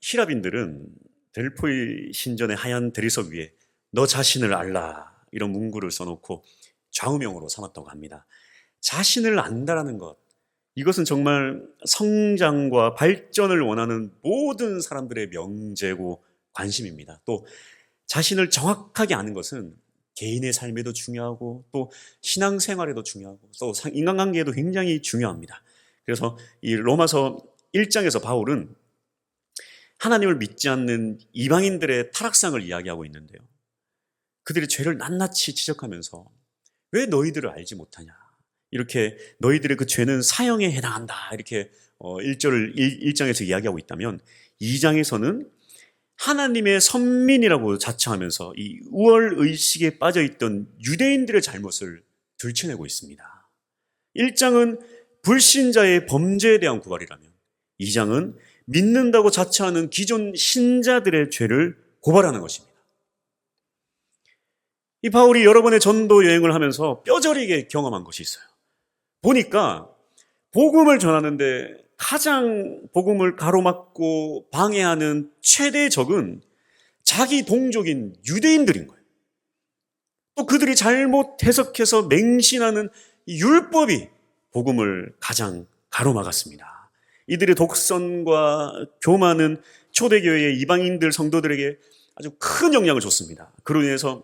히랍인들은 델포이 신전의 하얀 대리석 위에 너 자신을 알라 이런 문구를 써놓고 좌우명으로 삼았다고 합니다. 자신을 안다라는 것, 이것은 정말 성장과 발전을 원하는 모든 사람들의 명제고 관심입니다. 또 자신을 정확하게 아는 것은 개인의 삶에도 중요하고 또 신앙생활에도 중요하고 또 인간관계에도 굉장히 중요합니다. 그래서 이 로마서 1장에서 바울은 하나님을 믿지 않는 이방인들의 타락상을 이야기하고 있는데요. 그들의 죄를 낱낱이 지적하면서 왜 너희들을 알지 못하냐, 이렇게 너희들의 그 죄는 사형에 해당한다, 이렇게 1장에서 이야기하고 있다면 2장에서는 하나님의 선민이라고 자처하면서 이 우월의식에 빠져있던 유대인들의 잘못을 들춰내고 있습니다. 1장은 불신자의 범죄에 대한 고발이라면 2장은 믿는다고 자처하는 기존 신자들의 죄를 고발하는 것입니다. 이 바울이 여러 번의 전도 여행을 하면서 뼈저리게 경험한 것이 있어요. 보니까 복음을 전하는데 가장 복음을 가로막고 방해하는 최대의 적은 자기 동족인 유대인들인 거예요. 또 그들이 잘못 해석해서 맹신하는 율법이 복음을 가장 가로막았습니다. 이들의 독선과 교만은 초대교회의 이방인들 성도들에게 아주 큰 영향을 줬습니다. 그로 인해서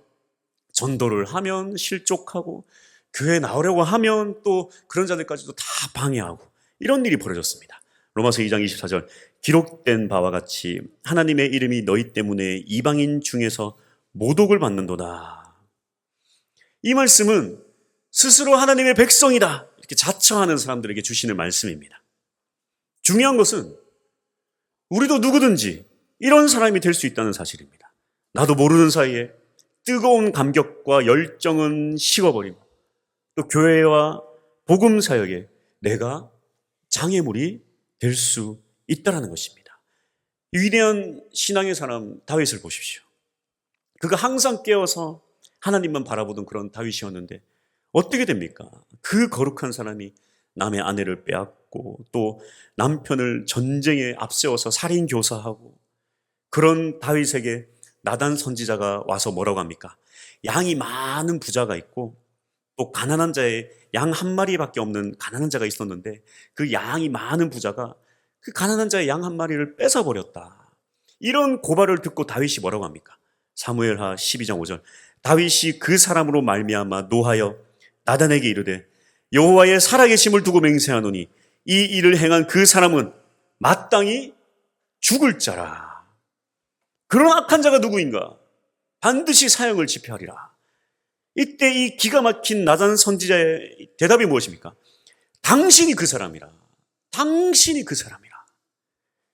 전도를 하면 실족하고 교회에 나오려고 하면 또 그런 자들까지도 다 방해하고 이런 일이 벌어졌습니다. 로마서 2장 24절, 기록된 바와 같이 하나님의 이름이 너희 때문에 이방인 중에서 모독을 받는도다. 이 말씀은 스스로 하나님의 백성이다 이렇게 자처하는 사람들에게 주시는 말씀입니다. 중요한 것은 우리도 누구든지 이런 사람이 될 수 있다는 사실입니다. 나도 모르는 사이에 뜨거운 감격과 열정은 식어버리고 또 교회와 복음 사역에 내가 장애물이 될 수 있다는 것입니다. 위대한 신앙의 사람 다윗을 보십시오. 그가 항상 깨어서 하나님만 바라보던 그런 다윗이었는데 어떻게 됩니까? 그 거룩한 사람이 남의 아내를 빼앗고 또 남편을 전쟁에 앞세워서 살인교사하고, 그런 다윗에게 나단 선지자가 와서 뭐라고 합니까? 양이 많은 부자가 있고 또 가난한 자의 양 한 마리밖에 없는 가난한 자가 있었는데 그 양이 많은 부자가 그 가난한 자의 양 한 마리를 뺏어버렸다. 이런 고발을 듣고 다윗이 뭐라고 합니까? 사무엘하 12장 5절, 다윗이 그 사람으로 말미암아 노하여 나단에게 이르되 여호와의 살아계심을 두고 맹세하노니 이 일을 행한 그 사람은 마땅히 죽을 자라. 그런 악한 자가 누구인가? 반드시 사형을 집행하리라. 이때 이 기가 막힌 나단 선지자의 대답이 무엇입니까? 당신이 그 사람이라. 당신이 그 사람이라.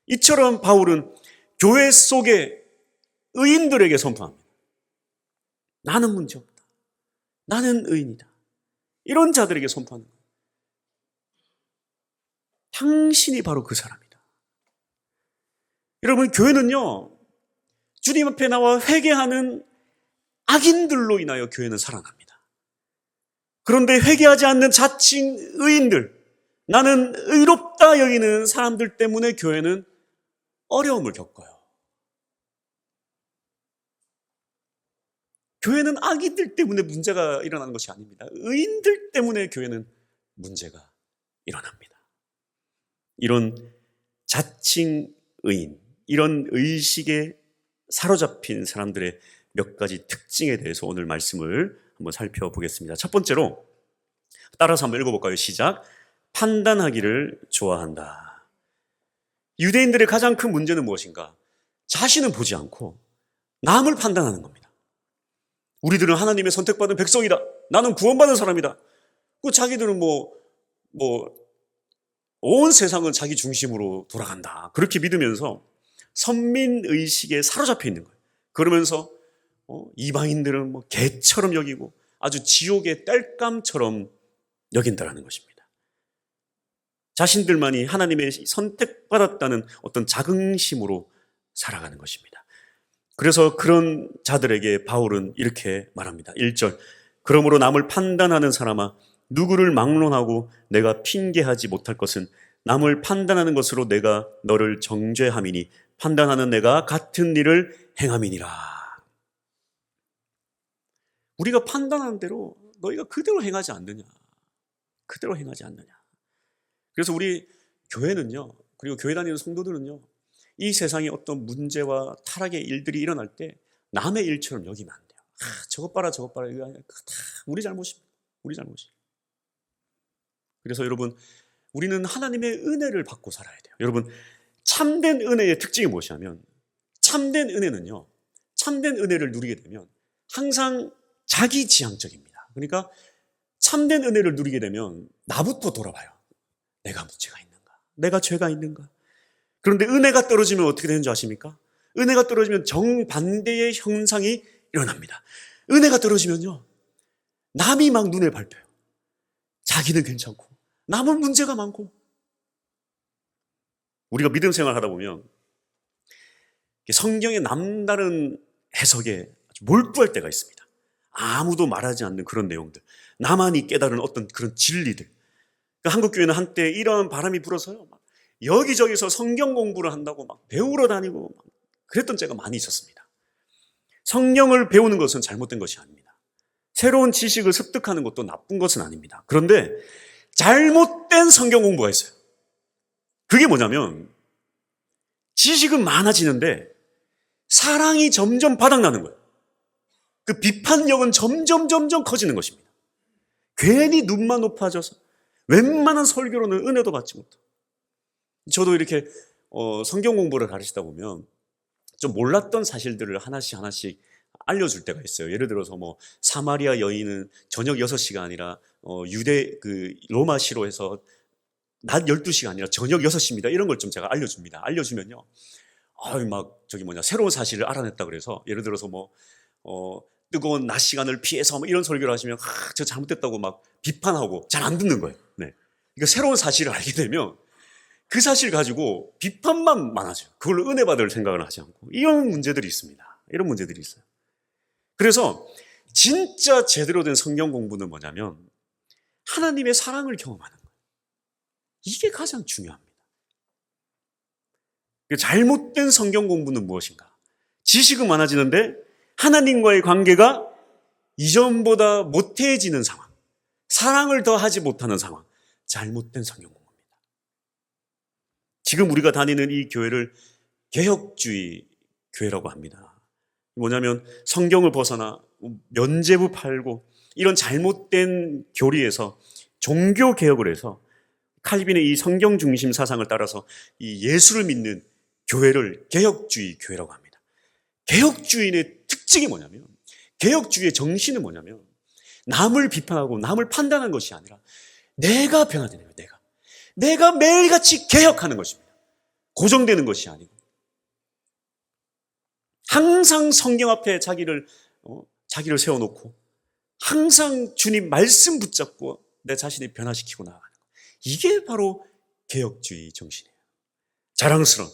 이처럼 바울은 교회 속의 의인들에게 선포합니다. 나는 문제없다. 나는 의인이다. 이런 자들에게 선포하는 거예요. 당신이 바로 그 사람이다. 여러분, 교회는요, 주님 앞에 나와 회개하는 악인들로 인하여 교회는 살아납니다. 그런데 회개하지 않는 자칭 의인들, 나는 의롭다 여기는 사람들 때문에 교회는 어려움을 겪어요. 교회는 악인들 때문에 문제가 일어나는 것이 아닙니다. 의인들 때문에 교회는 문제가 일어납니다. 이런 자칭 의인, 이런 의식에 사로잡힌 사람들의 몇 가지 특징에 대해서 오늘 말씀을 한번 살펴보겠습니다. 첫 번째로 따라서 한번 읽어볼까요? 시작. 판단하기를 좋아한다. 유대인들의 가장 큰 문제는 무엇인가? 자신은 보지 않고 남을 판단하는 겁니다. 우리들은 하나님의 선택받은 백성이다. 나는 구원받은 사람이다. 그 자기들은 온 세상은 자기 중심으로 돌아간다. 그렇게 믿으면서 선민의식에 사로잡혀 있는 거예요. 그러면서 이방인들은 개처럼 여기고 아주 지옥의 땔감처럼 여긴다라는 것입니다. 자신들만이 하나님의 선택받았다는 어떤 자긍심으로 살아가는 것입니다. 그래서 그런 자들에게 바울은 이렇게 말합니다. 1절, 그러므로 남을 판단하는 사람아, 누구를 막론하고 내가 핑계하지 못할 것은 남을 판단하는 것으로 내가 너를 정죄함이니 판단하는 내가 같은 일을 행함이니라. 우리가 판단하는 대로 너희가 그대로 행하지 않느냐. 그대로 행하지 않느냐. 그래서 우리 교회는요, 그리고 교회 다니는 성도들은요, 이 세상에 어떤 문제와 타락의 일들이 일어날 때 남의 일처럼 여기면 안 돼요. 저것 봐라, 저것 봐라. 이거 다 우리 잘못입니다. 우리 잘못이에요. 그래서 여러분, 우리는 하나님의 은혜를 받고 살아야 돼요. 여러분, 참된 은혜의 특징이 무엇이냐면, 참된 은혜는요, 참된 은혜를 누리게 되면 항상 자기지향적입니다. 그러니까 참된 은혜를 누리게 되면 나부터 돌아봐요. 내가 문제가 있는가? 내가 죄가 있는가? 그런데 은혜가 떨어지면 어떻게 되는 줄 아십니까? 은혜가 떨어지면 정반대의 현상이 일어납니다. 은혜가 떨어지면요, 남이 막 눈에 밟혀요. 자기는 괜찮고 남은 문제가 많고. 우리가 믿음 생활하다 보면 성경의 남다른 해석에 아주 몰두할 때가 있습니다. 아무도 말하지 않는 그런 내용들, 나만이 깨달은 어떤 그런 진리들. 그러니까 한국교회는 한때 이런 바람이 불어서요, 막 여기저기서 성경 공부를 한다고 막 배우러 다니고 막 그랬던 때가 많이 있었습니다. 성경을 배우는 것은 잘못된 것이 아닙니다. 새로운 지식을 습득하는 것도 나쁜 것은 아닙니다. 그런데 잘못된 성경 공부가 있어요. 그게 뭐냐면 지식은 많아지는데 사랑이 점점 바닥나는 거예요. 그 비판력은 점점 커지는 것입니다. 괜히 눈만 높아져서 웬만한 설교로는 은혜도 받지 못하고. 저도 이렇게 성경 공부를 가르치다 보면 좀 몰랐던 사실들을 하나씩 알려줄 때가 있어요. 예를 들어서 뭐 사마리아 여인은 저녁 6시가 아니라 유대 그 로마시로에서 낮 12시가 아니라 저녁 6시입니다. 이런 걸 좀 제가 알려줍니다. 알려주면요, 막 새로운 사실을 알아냈다 그래서, 예를 들어서 뭐 뜨거운 낮 시간을 피해서 뭐 이런 설교를 하시면 저 잘못됐다고 막 비판하고 잘 안 듣는 거예요. 네. 그러니까 새로운 사실을 알게 되면 그 사실 가지고 비판만 많아져요. 그걸로 은혜 받을 생각을 하지 않고. 이런 문제들이 있습니다. 이런 문제들이 있어요. 그래서 진짜 제대로 된 성경 공부는 뭐냐면 하나님의 사랑을 경험하는 거예요. 이게 가장 중요합니다. 잘못된 성경 공부는 무엇인가? 지식은 많아지는데 하나님과의 관계가 이전보다 못해지는 상황, 사랑을 더 하지 못하는 상황, 잘못된 성경 공부입니다. 지금 우리가 다니는 이 교회를 개혁주의 교회라고 합니다. 뭐냐면 성경을 벗어나 면죄부 팔고 이런 잘못된 교리에서 종교개혁을 해서 칼빈의 이 성경 중심 사상을 따라서 이 예수를 믿는 교회를 개혁주의 교회라고 합니다. 개혁주의의 특징이 뭐냐면, 개혁주의의 정신은 뭐냐면 남을 비판하고 남을 판단하는 것이 아니라 내가 변화되는 거예요. 내가 매일같이 개혁하는 것입니다. 고정되는 것이 아니고 항상 성경 앞에 자기를 세워놓고 항상 주님 말씀 붙잡고 내 자신을 변화시키고 나아가는 것. 이게 바로 개혁주의 정신이에요. 자랑스러운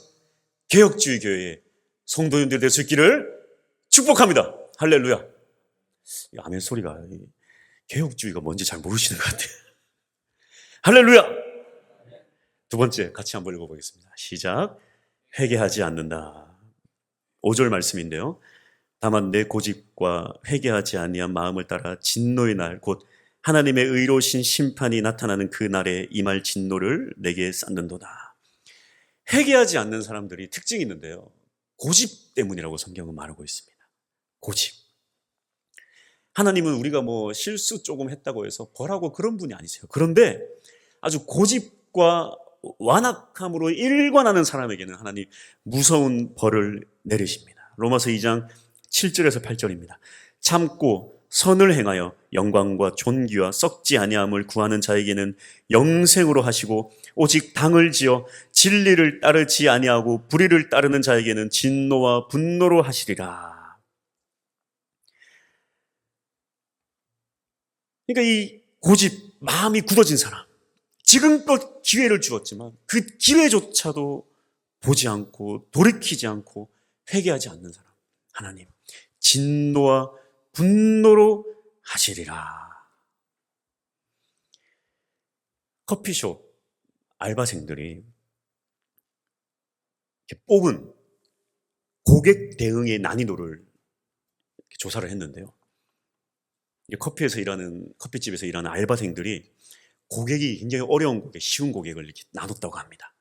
개혁주의 교회의 성도님들 될 수 있기를 축복합니다. 할렐루야. 아멘 소리가 개혁주의가 뭔지 잘 모르시는 것 같아요. 할렐루야. 두 번째 같이 한번 읽어보겠습니다. 시작. 회개하지 않는다. 5절 말씀인데요. 다만 내 고집과 회개하지 아니한 마음을 따라 진노의 날, 곧 하나님의 의로우신 심판이 나타나는 그 날에 임할 진노를 내게 쌓는도다. 회개하지 않는 사람들이 특징이 있는데요, 고집 때문이라고 성경은 말하고 있습니다. 고집. 하나님은 우리가 뭐 실수 조금 했다고 해서 벌하고 그런 분이 아니세요. 그런데 아주 고집과 완악함으로 일관하는 사람에게는 하나님 무서운 벌을 내리십니다. 로마서 2장 7절에서 8절입니다. 참고 선을 행하여 영광과 존귀와 썩지 아니함을 구하는 자에게는 영생으로 하시고, 오직 당을 지어 진리를 따르지 아니하고 불의를 따르는 자에게는 진노와 분노로 하시리라. 그러니까 이 고집, 마음이 굳어진 사람, 지금껏 기회를 주었지만 그 기회조차도 보지 않고 돌이키지 않고 회개하지 않는 사람, 하나님 진노와 분노로 하시리라. 커피숍 알바생들이 이렇게 뽑은 고객 대응의 난이도를 조사를 했는데요. 커피집에서 일하는 알바생들이 고객이 굉장히 어려운 고객, 쉬운 고객을 이렇게 나눴다고 합니다.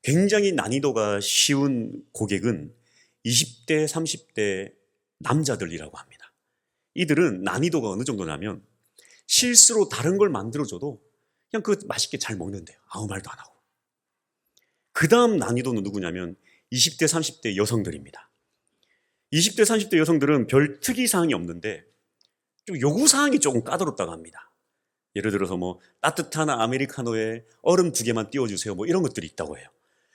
굉장히 난이도가 쉬운 고객은 20대, 30대 남자들이라고 합니다. 이들은 난이도가 어느 정도냐면 실수로 다른 걸 만들어줘도 그냥 그거 맛있게 잘 먹는데요. 아무 말도 안 하고. 그 다음 난이도는 누구냐면 20대, 30대 여성들입니다. 20대, 30대 여성들은 별 특이사항이 없는데 좀 요구사항이 조금 까다롭다고 합니다. 예를 들어서 뭐 따뜻한 아메리카노에 얼음 2개만 띄워주세요. 뭐 이런 것들이 있다고 해요.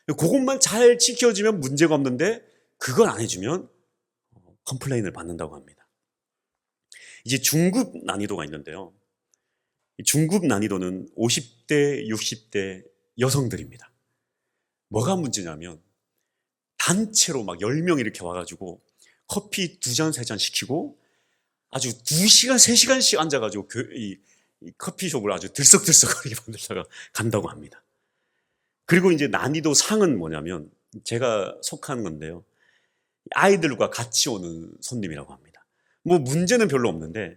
그것만 잘 지켜주면 문제가 없는데 그걸 안 해주면 컴플레인을 받는다고 합니다. 이제 중급 난이도가 있는데요. 중급 난이도는 50대, 60대 여성들입니다. 뭐가 문제냐면 단체로 막 10명 이렇게 와가지고 커피 2잔, 3잔 시키고 아주 2시간, 3시간씩 앉아가지고 이 커피숍을 아주 들썩들썩하게 만들다가 간다고 합니다. 그리고 이제 난이도 상은 뭐냐면 제가 속한 건데요. 아이들과 같이 오는 손님이라고 합니다. 뭐 문제는 별로 없는데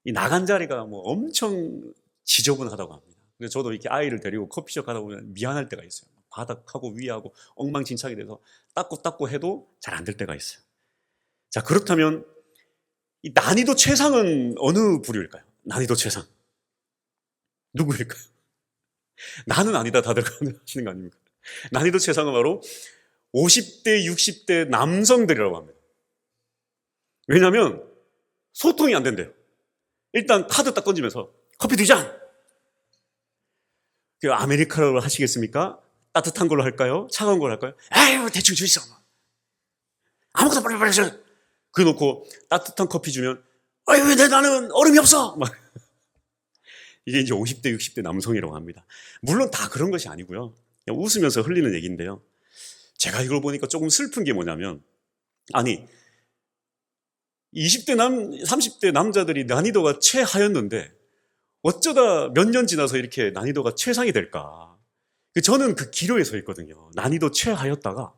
이 나간 자리가 뭐 엄청 지저분하다고 합니다. 그래서 저도 이렇게 아이를 데리고 커피숍 가다 보면 미안할 때가 있어요. 바닥하고 위하고 엉망진창이 돼서 닦고 해도 잘 안 될 때가 있어요. 자, 그렇다면 이 난이도 최상은 어느 부류일까요? 난이도 최상. 누구일까요? 나는 아니다 다들 하시는 거 아닙니까? 난이도 최상은 바로 50대, 60대 남성들이라고 합니다. 왜냐하면 소통이 안 된대요. 일단 카드 딱 건지면서 커피 2잔! 아메리카노로 하시겠습니까? 따뜻한 걸로 할까요? 차가운 걸로 할까요? 에휴, 대충 주시오. 아무거나 빨리 줘. 그거 놓고 따뜻한 커피 주면 왜 나는 얼음이 없어! 막. 이게 이제 50대, 60대 남성이라고 합니다. 물론 다 그런 것이 아니고요. 그냥 웃으면서 흘리는 얘기인데요. 제가 이걸 보니까 조금 슬픈 게 뭐냐면, 아니, 20대 30대 남자들이 난이도가 최하였는데 어쩌다 몇 년 지나서 이렇게 난이도가 최상이 될까? 저는 그 기로에 서 있거든요. 난이도 최하였다가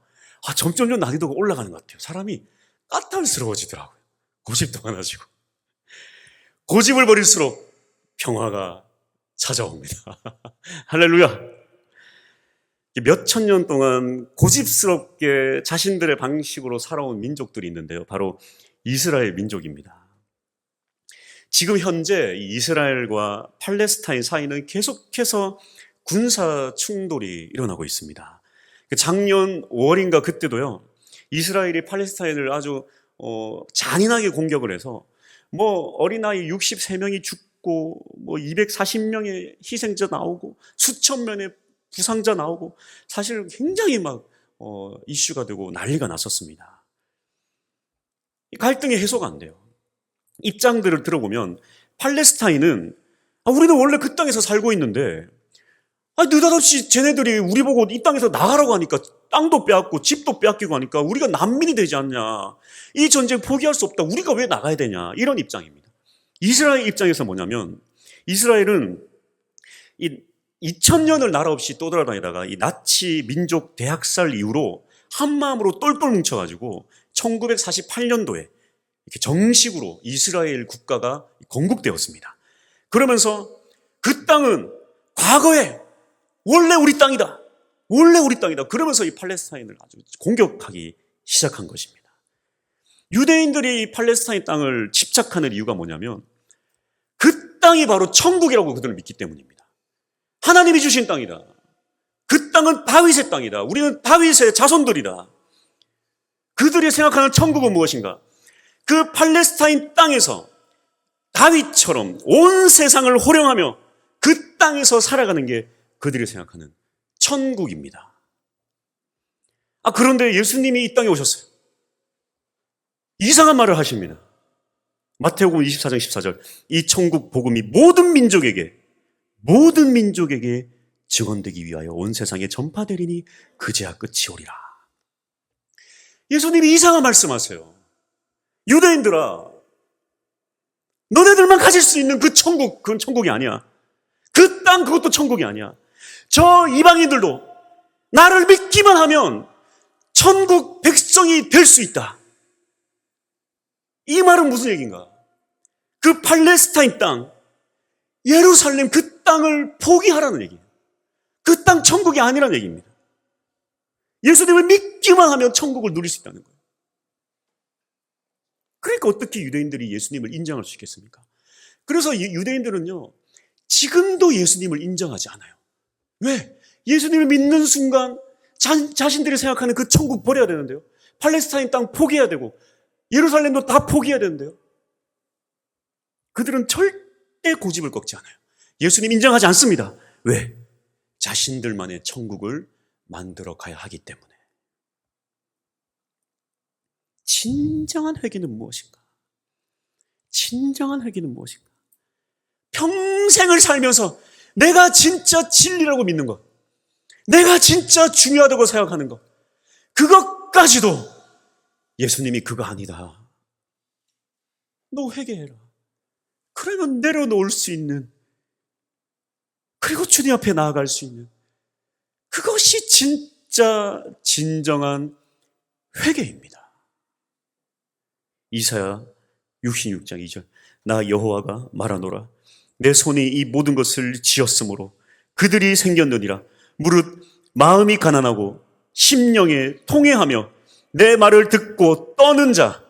점점점 난이도가 올라가는 것 같아요. 사람이 까탈스러워지더라고요. 고집도 많아지고. 고집을 버릴수록 평화가 찾아옵니다. 할렐루야. 몇천 년 동안 고집스럽게 자신들의 방식으로 살아온 민족들이 있는데요. 바로 이스라엘 민족입니다. 지금 현재 이스라엘과 팔레스타인 사이는 계속해서 군사 충돌이 일어나고 있습니다. 작년 5월인가 그때도요. 이스라엘이 팔레스타인을 아주 잔인하게 공격을 해서 뭐 어린아이 63명이 죽고 뭐 240명의 희생자 나오고 수천 명의 부상자 나오고 사실 굉장히 막 이슈가 되고 난리가 났었습니다. 갈등의 해소가 안 돼요. 입장들을 들어보면 팔레스타인은 우리는 원래 그 땅에서 살고 있는데 느닷없이 쟤네들이 우리 보고 이 땅에서 나가라고 하니까 땅도 빼앗고 집도 빼앗기고 하니까 우리가 난민이 되지 않냐. 이 전쟁 포기할 수 없다. 우리가 왜 나가야 되냐. 이런 입장입니다. 이스라엘 입장에서 뭐냐면 이스라엘은 이 2000년을 나라 없이 떠돌아다니다가 이 나치 민족 대학살 이후로 한마음으로 똘똘 뭉쳐가지고 1948년도에 이렇게 정식으로 이스라엘 국가가 건국되었습니다. 그러면서 그 땅은 과거에 원래 우리 땅이다. 원래 우리 땅이다. 그러면서 이 팔레스타인을 아주 공격하기 시작한 것입니다. 유대인들이 이 팔레스타인 땅을 집착하는 이유가 뭐냐면 그 땅이 바로 천국이라고 그들은 믿기 때문입니다. 하나님이 주신 땅이다. 그 땅은 다윗의 땅이다. 우리는 다윗의 자손들이다. 그들이 생각하는 천국은 무엇인가? 그 팔레스타인 땅에서 다윗처럼 온 세상을 호령하며 그 땅에서 살아가는 게 그들이 생각하는 천국입니다. 그런데 예수님이 이 땅에 오셨어요. 이상한 말을 하십니다. 마태복음 24장 14절. 이 천국 복음이 모든 민족에게 증언되기 위하여 온 세상에 전파되리니 그제야 끝이 오리라. 예수님이 이상한 말씀하세요. 유대인들아, 너네들만 가질 수 있는 그 천국, 그건 천국이 아니야. 그 땅, 그것도 천국이 아니야. 저 이방인들도 나를 믿기만 하면 천국 백성이 될 수 있다. 이 말은 무슨 얘기인가? 그 팔레스타인 땅, 예루살렘 그 땅을 포기하라는 얘기예요. 그 땅 천국이 아니라는 얘기입니다. 예수님을 믿기만 하면 천국을 누릴 수 있다는 거예요. 그러니까 어떻게 유대인들이 예수님을 인정할 수 있겠습니까? 그래서 유대인들은요, 지금도 예수님을 인정하지 않아요. 왜? 예수님을 믿는 순간 자신들이 생각하는 그 천국 버려야 되는데요. 팔레스타인 땅 포기해야 되고 예루살렘도 다 포기해야 되는데요. 그들은 절대 고집을 꺾지 않아요. 예수님 인정하지 않습니다. 왜? 자신들만의 천국을 만들어 가야 하기 때문에. 진정한 회개는 무엇인가? 진정한 회개는 무엇인가? 평생을 살면서 내가 진짜 진리라고 믿는 것, 내가 진짜 중요하다고 생각하는 것, 그것까지도 예수님이 그거 아니다. 너 회개해라. 그러면 내려놓을 수 있는, 그리고 주님 앞에 나아갈 수 있는, 그것이 진짜 진정한 회개입니다. 이사야 66장 2절, 나 여호와가 말하노라. 내 손이 이 모든 것을 지었으므로 그들이 생겼느니라. 무릇 마음이 가난하고 심령에 통회하며 내 말을 듣고 떠는 자,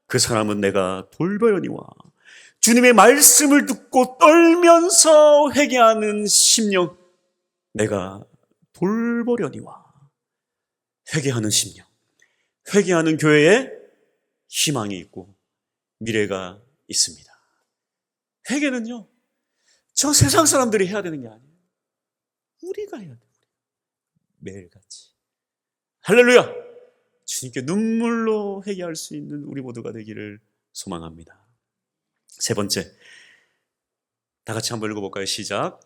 그 사람은 내가 돌보려니와. 주님의 말씀을 듣고 떨면서 회개하는 심령, 내가 돌보려니와. 회개하는 심령, 회개하는 교회에 희망이 있고 미래가 있습니다. 회개는요, 저 세상 사람들이 해야 되는 게 아니에요. 우리가 해야 돼요. 매일같이. 할렐루야! 주님께 눈물로 회개할 수 있는 우리 모두가 되기를 소망합니다. 세 번째, 다 같이 한번 읽어볼까요? 시작.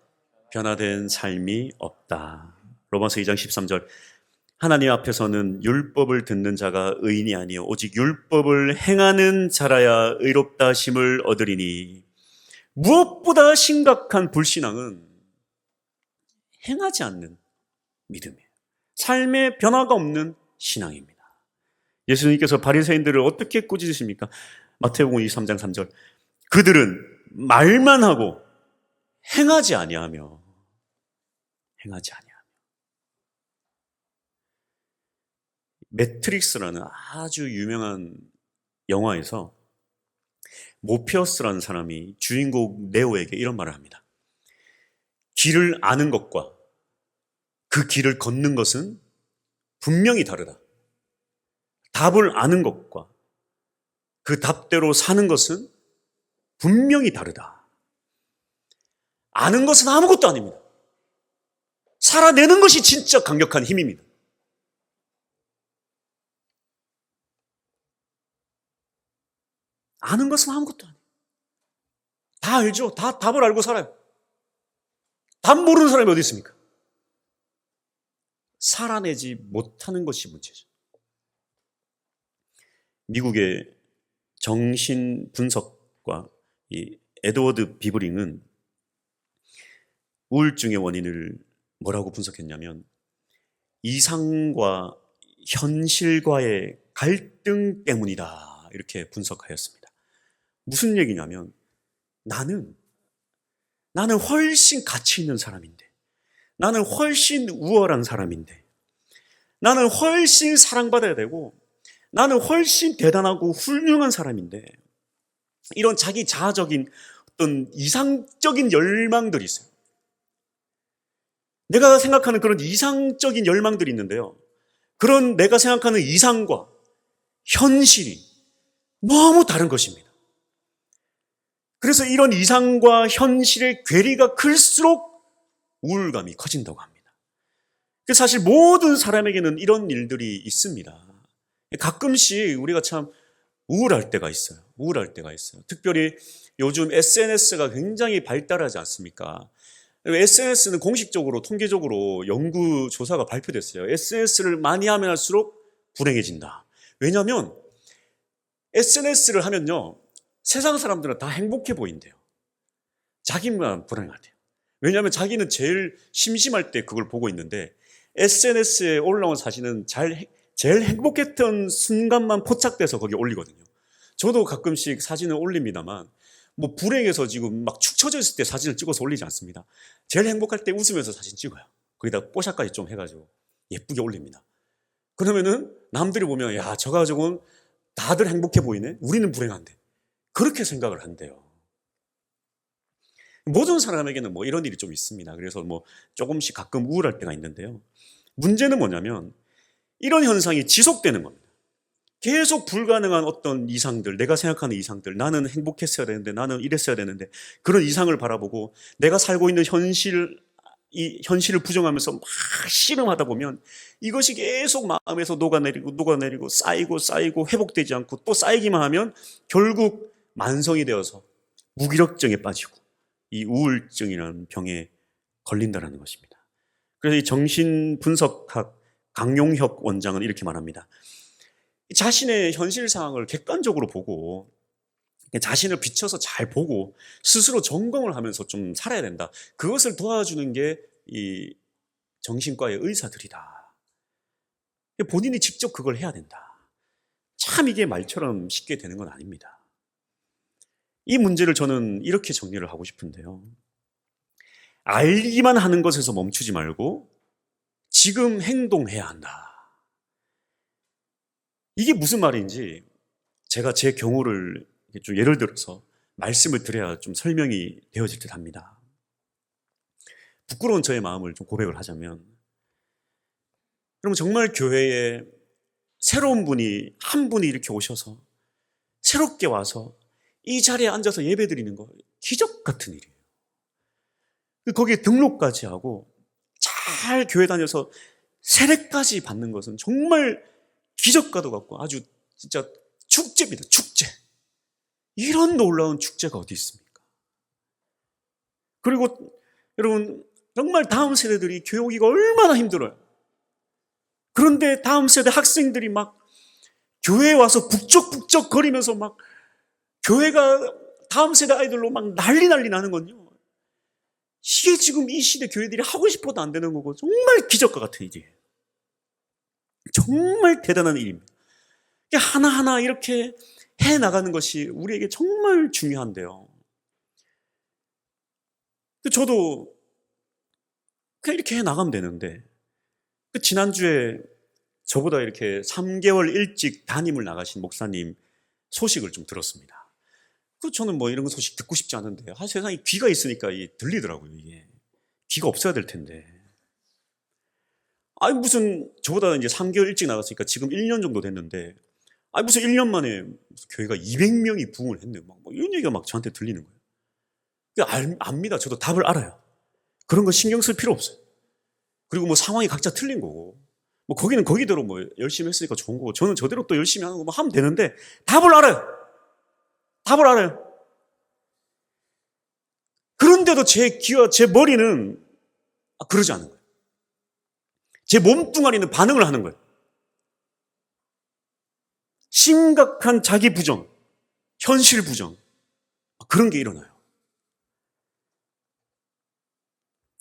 변화된 삶이 없다. 로마서 2장 13절, 하나님 앞에서는 율법을 듣는 자가 의인이 아니요 오직 율법을 행하는 자라야 의롭다 하심을 얻으리니. 무엇보다 심각한 불신앙은 행하지 않는 믿음이에요. 삶의 변화가 없는 신앙입니다. 예수님께서 바리새인들을 어떻게 꾸짖으십니까? 마태복음 23장 3절, 그들은 말만 하고 행하지 아니하며. 매트릭스라는 아주 유명한 영화에서 모피어스라는 사람이 주인공 네오에게 이런 말을 합니다. 길을 아는 것과 그 길을 걷는 것은 분명히 다르다. 답을 아는 것과 그 답대로 사는 것은 분명히 다르다. 아는 것은 아무것도 아닙니다. 살아내는 것이 진짜 강력한 힘입니다. 아는 것은 아무것도 아니에요. 다 알죠. 다 답을 알고 살아요. 답 모르는 사람이 어디 있습니까? 살아내지 못하는 것이 문제죠. 미국의 정신분석과 이 에드워드 비브링은 우울증의 원인을 뭐라고 분석했냐면 이상과 현실과의 갈등 때문이다, 이렇게 분석하였습니다. 무슨 얘기냐면 나는 훨씬 가치 있는 사람인데, 나는 훨씬 우월한 사람인데, 나는 훨씬 사랑받아야 되고, 나는 훨씬 대단하고 훌륭한 사람인데, 이런 자기 자아적인 어떤 이상적인 열망들이 있어요. 내가 생각하는 그런 이상적인 열망들이 있는데요, 그런 내가 생각하는 이상과 현실이 너무 다른 것입니다. 그래서 이런 이상과 현실의 괴리가 클수록 우울감이 커진다고 합니다. 사실 모든 사람에게는 이런 일들이 있습니다. 가끔씩 우리가 참 우울할 때가 있어요. 특별히 요즘 SNS가 굉장히 발달하지 않습니까? SNS는 공식적으로, 통계적으로 연구 조사가 발표됐어요. SNS를 많이 하면 할수록 불행해진다. 왜냐하면 SNS를 하면요, 세상 사람들은 다 행복해 보인대요. 자기만 불행하대요. 왜냐하면 자기는 제일 심심할 때 그걸 보고 있는데 SNS에 올라온 사진은 잘 제일 행복했던 순간만 포착돼서 거기 올리거든요. 저도 가끔씩 사진을 올립니다만 뭐 불행해서 지금 막 축 처져 있을 때 사진을 찍어서 올리지 않습니다. 제일 행복할 때 웃으면서 사진 찍어요. 거기다 뽀샵까지 좀 해가지고 예쁘게 올립니다. 그러면은 남들이 보면 야, 저 가족은 다들 행복해 보이네. 우리는 불행한데. 그렇게 생각을 한대요. 모든 사람에게는 뭐 이런 일이 좀 있습니다. 그래서 뭐 조금씩 가끔 우울할 때가 있는데요. 문제는 뭐냐면 이런 현상이 지속되는 겁니다. 계속 불가능한 어떤 이상들, 내가 생각하는 이상들, 나는 행복했어야 되는데, 나는 이랬어야 되는데, 그런 이상을 바라보고 내가 살고 있는 이 현실을 부정하면서 막 씨름하다 보면 이것이 계속 마음에서 녹아내리고 쌓이고 회복되지 않고 또 쌓이기만 하면 결국 만성이 되어서 무기력증에 빠지고 이 우울증이라는 병에 걸린다는 것입니다. 그래서 이 정신분석학 강용혁 원장은 이렇게 말합니다. 자신의 현실 상황을 객관적으로 보고 자신을 비춰서 잘 보고 스스로 점검을 하면서 좀 살아야 된다. 그것을 도와주는 게 이 정신과의 의사들이다. 본인이 직접 그걸 해야 된다. 참 이게 말처럼 쉽게 되는 건 아닙니다. 이 문제를 저는 이렇게 정리를 하고 싶은데요. 알기만 하는 것에서 멈추지 말고 지금 행동해야 한다. 이게 무슨 말인지 제가 제 경우를 좀 예를 들어서 말씀을 드려야 좀 설명이 되어질 듯 합니다. 부끄러운 저의 마음을 좀 고백을 하자면, 여러분 정말 교회에 새로운 분이 한 분이 이렇게 오셔서 새롭게 와서 이 자리에 앉아서 예배 드리는 거 기적 같은 일이에요. 거기에 등록까지 하고 잘 교회 다녀서 세례까지 받는 것은 정말 기적과도 같고 아주 진짜 축제입니다. 축제. 이런 놀라운 축제가 어디 있습니까? 그리고 여러분 정말 다음 세대들이 교회 오기가 얼마나 힘들어요. 그런데 다음 세대 학생들이 막 교회에 와서 북적북적 거리면서 막 교회가 다음 세대 아이들로 막 난리 나는 건요. 이게 지금 이 시대 교회들이 하고 싶어도 안 되는 거고 정말 기적과 같은 일이에요. 정말 대단한 일입니다. 하나하나 이렇게 해나가는 것이 우리에게 정말 중요한데요. 저도 그냥 이렇게 해나가면 되는데 지난주에 저보다 이렇게 3개월 일찍 담임을 나가신 목사님 소식을 좀 들었습니다. 저는 뭐 이런 소식 듣고 싶지 않은데 세상에 귀가 있으니까 들리더라고요. 이게 귀가 없어야 될 텐데. 아니 무슨 저보다 이제 3개월 일찍 나갔으니까 지금 1년 정도 됐는데 아니 무슨 1년 만에 교회가 200명이 부흥을 했네. 막 이런 얘기가 막 저한테 들리는 거예요. 압니다. 저도 답을 알아요. 그런 거 신경 쓸 필요 없어요. 그리고 뭐 상황이 각자 틀린 거고 뭐 거기는 거기대로 뭐 열심히 했으니까 좋은 거고 저는 저대로 또 열심히 하는 거 뭐 하면 되는데 답을 알아요. 답을 알아요. 그런데도 제 귀와 제 머리는 그러지 않은 거예요. 제 몸뚱아리는 반응을 하는 거예요. 심각한 자기 부정, 현실 부정 그런 게 일어나요.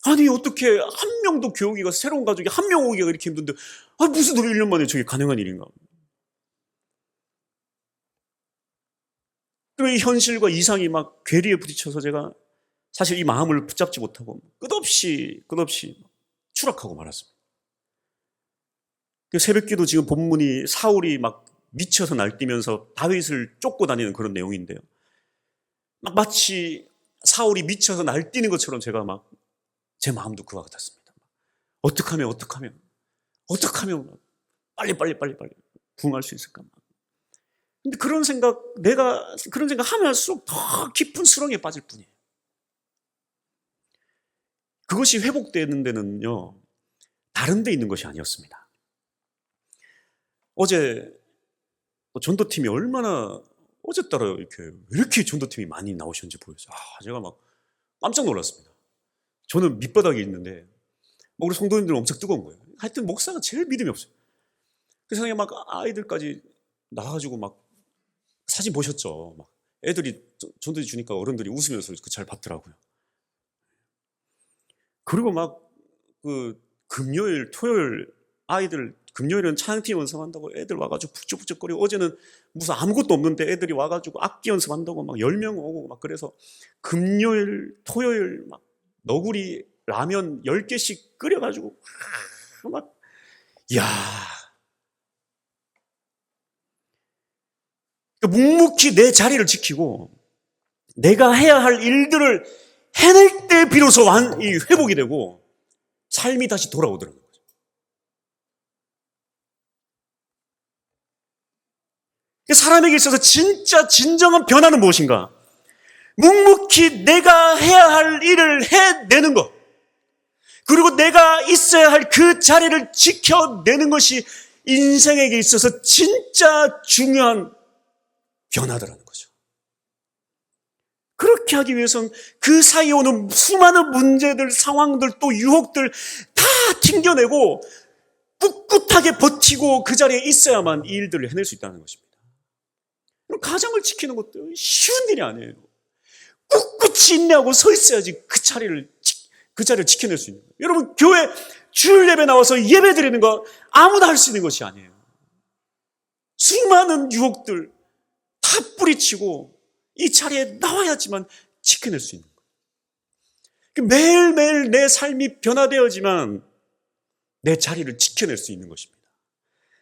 아니 어떻게 한 명도 교회 오기가 새로운 가족이 한 명 오기가 이렇게 힘든데 무슨 우리 1년 만에 저게 가능한 일인가. 그리고 이 현실과 이상이 막 괴리에 부딪혀서 제가 사실 이 마음을 붙잡지 못하고 끝없이 추락하고 말았습니다. 새벽기도 지금 본문이 사울이 막 미쳐서 날뛰면서 다윗을 쫓고 다니는 그런 내용인데요. 마치 사울이 미쳐서 날뛰는 것처럼 제가 막 제 마음도 그와 같았습니다. 어떻게 하면 빨리 부흥할 수 있을까? 근데 내가 그런 생각 하면 할수록 더 깊은 수렁에 빠질 뿐이에요. 그것이 회복되는 데는요, 다른 데 있는 것이 아니었습니다. 어제 전도팀이 얼마나 어제 따라 왜 이렇게 전도팀이 많이 나오셨는지 보여서 제가 막 깜짝 놀랐습니다. 저는 밑바닥에 있는데 우리 성도님들은 엄청 뜨거운 거예요. 하여튼 목사가 제일 믿음이 없어요. 그래서 그냥 막 아이들까지 나와가지고 막 사진 보셨죠? 막 애들이 전도지 주니까 어른들이 웃으면서 잘 받더라고요. 그리고 막 금요일, 토요일 아이들 금요일은 찬양팀 연습한다고 애들 와가지고 북적북적거리고, 어제는 무슨 아무것도 없는데 애들이 와가지고 악기 연습한다고 막 10명 오고 막, 그래서 금요일, 토요일 막 너구리 라면 10개씩 끓여가지고 막, 이야. 묵묵히 내 자리를 지키고 내가 해야 할 일들을 해낼 때 비로소 회복이 되고 삶이 다시 돌아오더라고요. 사람에게 있어서 진짜 진정한 변화는 무엇인가? 묵묵히 내가 해야 할 일을 해내는 것, 그리고 내가 있어야 할 그 자리를 지켜내는 것이 인생에게 있어서 진짜 중요한 변화더라는 거죠. 그렇게 하기 위해서는 그 사이에 오는 수많은 문제들, 상황들, 또 유혹들 다 튕겨내고 꿋꿋하게 버티고 그 자리에 있어야만 이 일들을 해낼 수 있다는 것입니다. 가정을 지키는 것도 쉬운 일이 아니에요. 꿋꿋이 인내하고 서 있어야지 그 자리를 지켜낼 수 있는 거예요. 여러분, 교회 주일 예배 나와서 예배 드리는 거 아무나 할 수 있는 것이 아니에요. 수많은 유혹들 다 뿌리치고 이 자리에 나와야지만 지켜낼 수 있는 거예요. 매일매일 내 삶이 변화되어지만 내 자리를 지켜낼 수 있는 것입니다.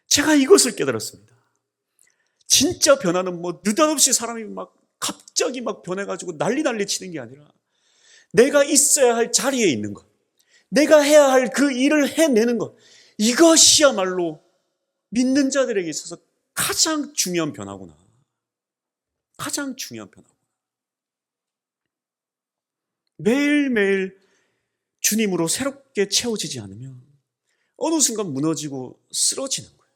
제가 이것을 깨달았습니다. 진짜 변화는 뭐 느닷없이 사람이 막 갑자기 막 변해가지고 난리 치는 게 아니라 내가 있어야 할 자리에 있는 것, 내가 해야 할 그 일을 해내는 것, 이것이야말로 믿는 자들에게 있어서 가장 중요한 변화구나. 가장 중요한 변화구나. 매일매일 주님으로 새롭게 채워지지 않으면 어느 순간 무너지고 쓰러지는 거예요.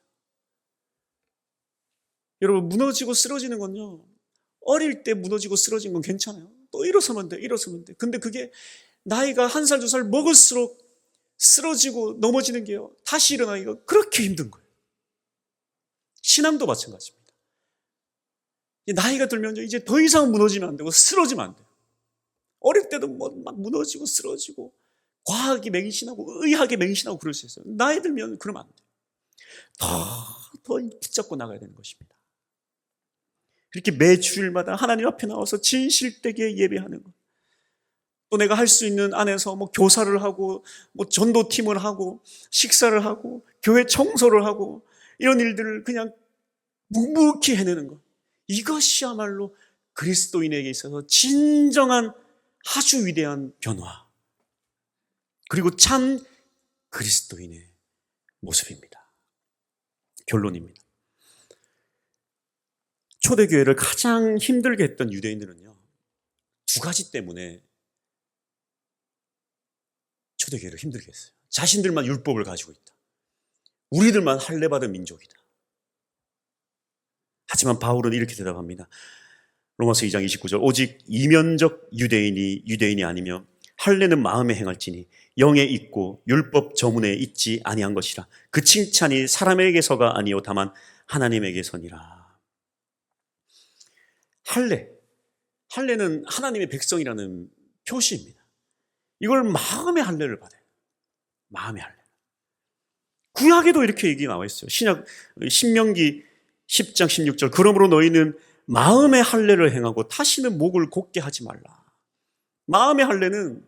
여러분, 무너지고 쓰러지는 건요, 어릴 때 무너지고 쓰러진 건 괜찮아요. 또 일어서면 돼. 근데 그게 나이가 1살, 2살 먹을수록 쓰러지고 넘어지는 게요, 다시 일어나기가 그렇게 힘든 거예요. 신앙도 마찬가지입니다. 나이가 들면 이제 더 이상 무너지면 안 되고 쓰러지면 안 돼요. 어릴 때도 막 무너지고 쓰러지고 과학이 맹신하고 의학이 맹신하고 그럴 수 있어요. 나이 들면 그러면 안 돼요. 더 붙잡고 나가야 되는 것입니다. 그렇게 매 주일마다 하나님 앞에 나와서 진실되게 예배하는 것, 또 내가 할 수 있는 안에서 뭐 교사를 하고 뭐 전도팀을 하고 식사를 하고 교회 청소를 하고 이런 일들을 그냥 묵묵히 해내는 것, 이것이야말로 그리스도인에게 있어서 진정한 아주 위대한 변화, 그리고 참 그리스도인의 모습입니다. 결론입니다. 초대교회를 가장 힘들게 했던 유대인들은요, 2가지 때문에 초대교회를 힘들게 했어요. 자신들만 율법을 가지고 있다. 우리들만 할례받은 민족이다. 하지만 바울은 이렇게 대답합니다. 로마서 2장 29절, 오직 이면적 유대인이 아니며 할례는 마음에 행할지니 영에 있고 율법 저문에 있지 아니한 것이라. 그 칭찬이 사람에게서가 아니요 다만 하나님에게서니라. 할례는 하나님의 백성이라는 표시입니다. 이걸 마음의 할례를 받아요. 마음의 할례. 구약에도 이렇게 얘기 나와 있어요. 신명기 10장 16절, 그러므로 너희는 마음의 할례를 행하고 다시는 목을 곧게 하지 말라. 마음의 할례는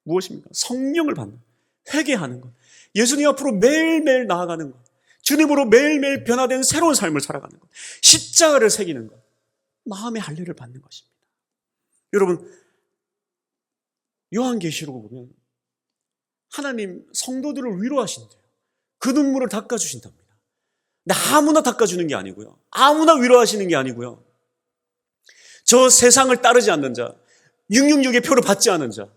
무엇입니까? 성령을 받는, 회개하는 것, 예수님 앞으로 매일매일 나아가는 것, 주님으로 매일매일 변화된 새로운 삶을 살아가는 것, 십자가를 새기는 것, 마음의 할례를 받는 것입니다. 여러분, 요한계시록을 보면 하나님 성도들을 위로하신대요. 그 눈물을 닦아주신답니다. 아무나 닦아주는 게 아니고요, 아무나 위로하시는 게 아니고요, 저 세상을 따르지 않는 자, 666의 표를 받지 않은 자,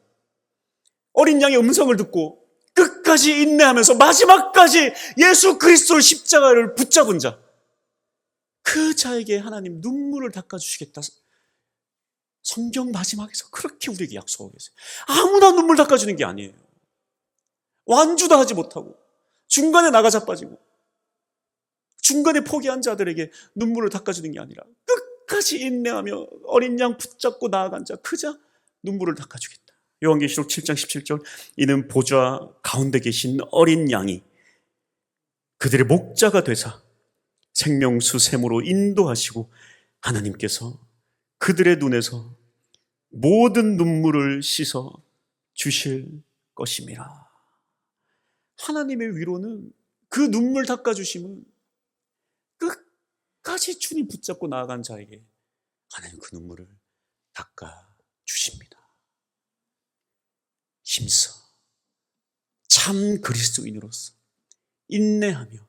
어린 양의 음성을 듣고 끝까지 인내하면서 마지막까지 예수 그리스도의 십자가를 붙잡은 자, 그 자에게 하나님 눈물을 닦아주시겠다. 성경 마지막에서 그렇게 우리에게 약속하고 계세요. 아무나 눈물 닦아주는 게 아니에요. 완주도 하지 못하고 중간에 나가 자빠지고 중간에 포기한 자들에게 눈물을 닦아주는 게 아니라 끝까지 인내하며 어린 양 붙잡고 나아간 자, 그 자 눈물을 닦아주겠다. 요한계시록 7장 17절, 이는 보좌 가운데 계신 어린 양이 그들의 목자가 되사 생명수 샘으로 인도하시고 하나님께서 그들의 눈에서 모든 눈물을 씻어 주실 것임이라. 하나님의 위로는, 그 눈물 닦아주심은 끝까지 주님 붙잡고 나아간 자에게 하나님 그 눈물을 닦아주십니다. 힘써 참 그리스도인으로서 인내하며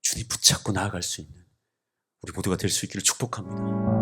주님 붙잡고 나아갈 수 있는 우리 모두가 될 수 있기를 축복합니다.